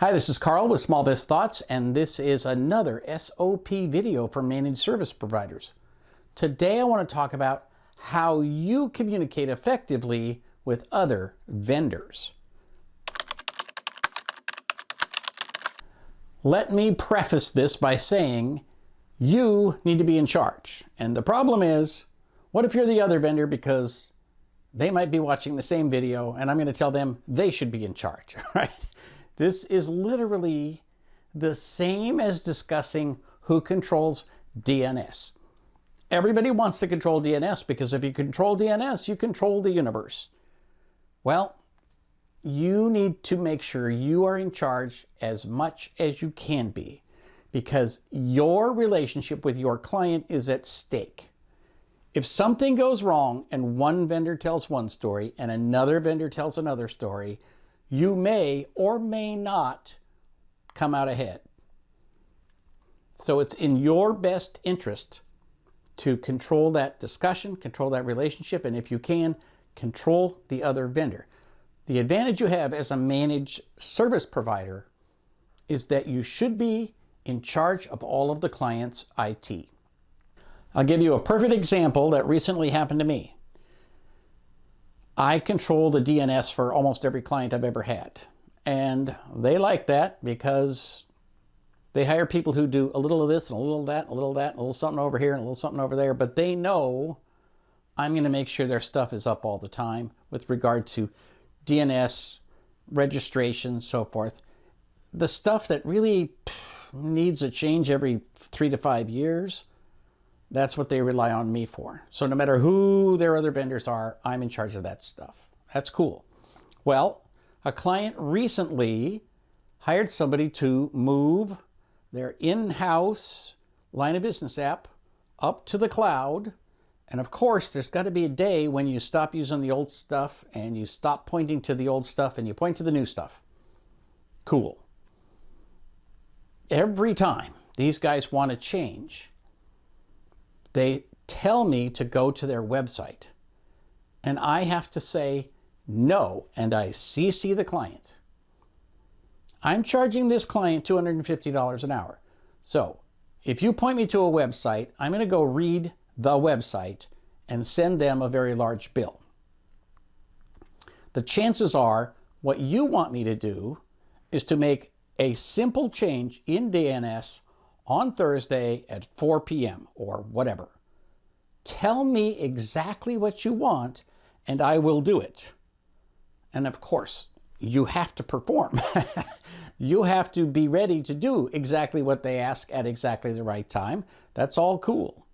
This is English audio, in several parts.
Hi, this is Carl with Small Biz Thoughts, and this is another SOP video for managed service providers. Today I want to talk about how you communicate effectively with other vendors. Let me preface this by saying you need to be in charge. And the problem is, what if you're the other vendor because they might be watching the same video and I'm going to tell them they should be in charge, right? This is literally the same as discussing who controls DNS. Everybody wants to control DNS because if you control DNS, you control the universe. Well, you need to make sure you are in charge as much as you can be because your relationship with your client is at stake. If something goes wrong and one vendor tells one story and another vendor tells another story, you may or may not come out ahead. So it's in your best interest to control that discussion, control that relationship, and if you can, control the other vendor. The advantage you have as a managed service provider is that you should be in charge of all of the client's IT. I'll give you a perfect example that recently happened to me. I control the DNS for almost every client I've ever had. And they like that because they hire people who do a little of this and a little of that, and a little of that, and a little something over here and a little something over there. But they know I'm going to make sure their stuff is up all the time with regard to DNS, registration, so forth. The stuff that really needs a change every 3 to 5 years, that's what they rely on me for. So no matter who their other vendors are, I'm in charge of that stuff. That's cool. Well, a client recently hired somebody to move their in-house line of business app up to the cloud. And of course, there's got to be a day when you stop using the old stuff and you stop pointing to the old stuff and you point to the new stuff. Cool. Every time these guys want to change, they tell me to go to their website and I have to say no, and I CC the client. I'm charging this client $250 an hour. So if you point me to a website, I'm going to go read the website and send them a very large bill. The chances are what you want me to do is to make a simple change in DNS on Thursday at 4 p.m. or whatever. Tell me exactly what you want and I will do it. And of course, you have to perform. You have to be ready to do exactly what they ask at exactly the right time. That's all cool.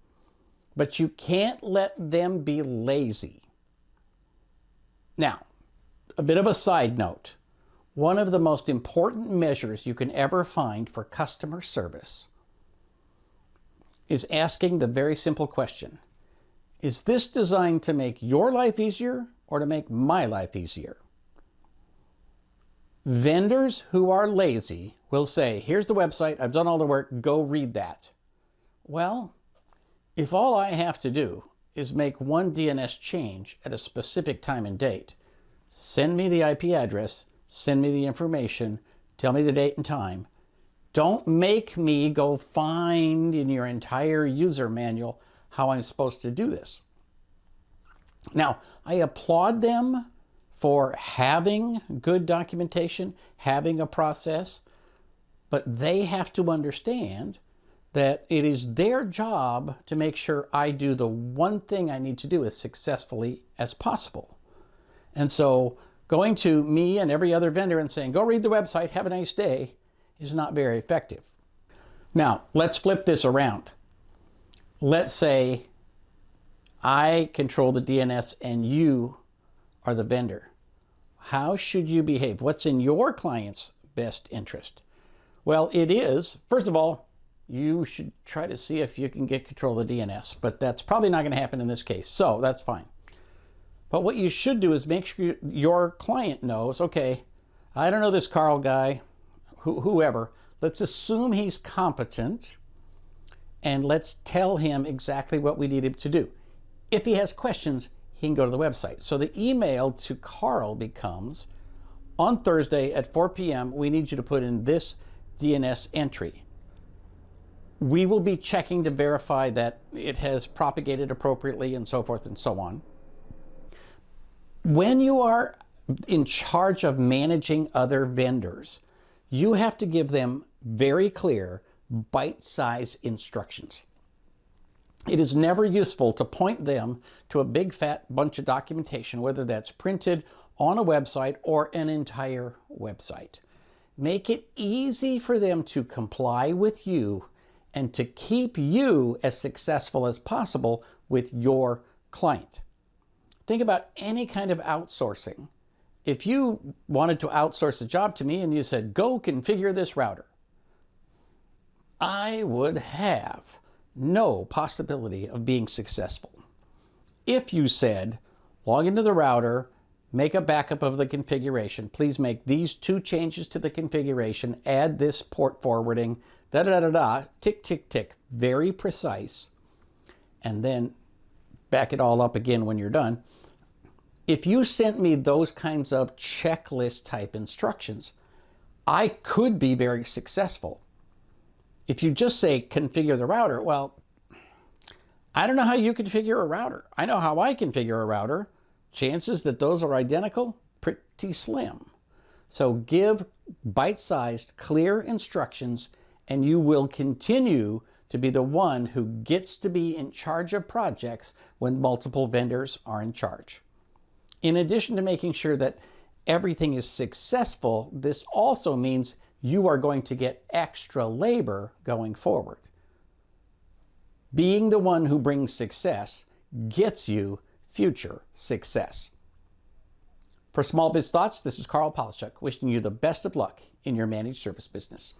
But you can't let them be lazy. Now, a bit of a side note. One of the most important measures you can ever find for customer service is asking the very simple question, is this designed to make your life easier or to make my life easier? Vendors who are lazy will say, here's the website, I've done all the work, go read that. Well, if all I have to do is make one DNS change at a specific time and date, send me the IP address, send me the information, tell me the date and time. Don't make me go find in your entire user manual how I'm supposed to do this. Now, I applaud them for having good documentation, having a process, but they have to understand that it is their job to make sure I do the one thing I need to do as successfully as possible. And so going to me and every other vendor and saying, go read the website, have a nice day, is not very effective. Now, let's flip this around. Let's say I control the DNS and you are the vendor. How should you behave? What's in your client's best interest? Well, it is, first of all, you should try to see if you can get control of the DNS, but that's probably not going to happen in this case, so that's fine. But what you should do is make sure your client knows, okay, I don't know this Carl guy, whoever, let's assume he's competent and let's tell him exactly what we need him to do. If he has questions, he can go to the website. So the email to Carl becomes, on Thursday at 4 p.m., we need you to put in this DNS entry. We will be checking to verify that it has propagated appropriately and so forth and so on. When you are in charge of managing other vendors, you have to give them very clear, bite-sized instructions. It is never useful to point them to a big fat bunch of documentation, whether that's printed on a website or an entire website. Make it easy for them to comply with you and to keep you as successful as possible with your client. Think about any kind of outsourcing. If you wanted to outsource a job to me and you said, go configure this router, I would have no possibility of being successful. If you said, log into the router, make a backup of the configuration, please make these 2 changes to the configuration, add this port forwarding, tick, tick, tick, very precise, and then back it all up again when you're done. If you sent me those kinds of checklist type instructions, I could be very successful. If you just say configure the router, well, I don't know how you configure a router. I know how I configure a router. Chances that those are identical, pretty slim. So give bite-sized, clear instructions, and you will continue to be the one who gets to be in charge of projects when multiple vendors are in charge. In addition to making sure that everything is successful, this also means you are going to get extra labor going forward. Being the one who brings success gets you future success. For Small Biz Thoughts, this is Carl Polishuk, wishing you the best of luck in your managed service business.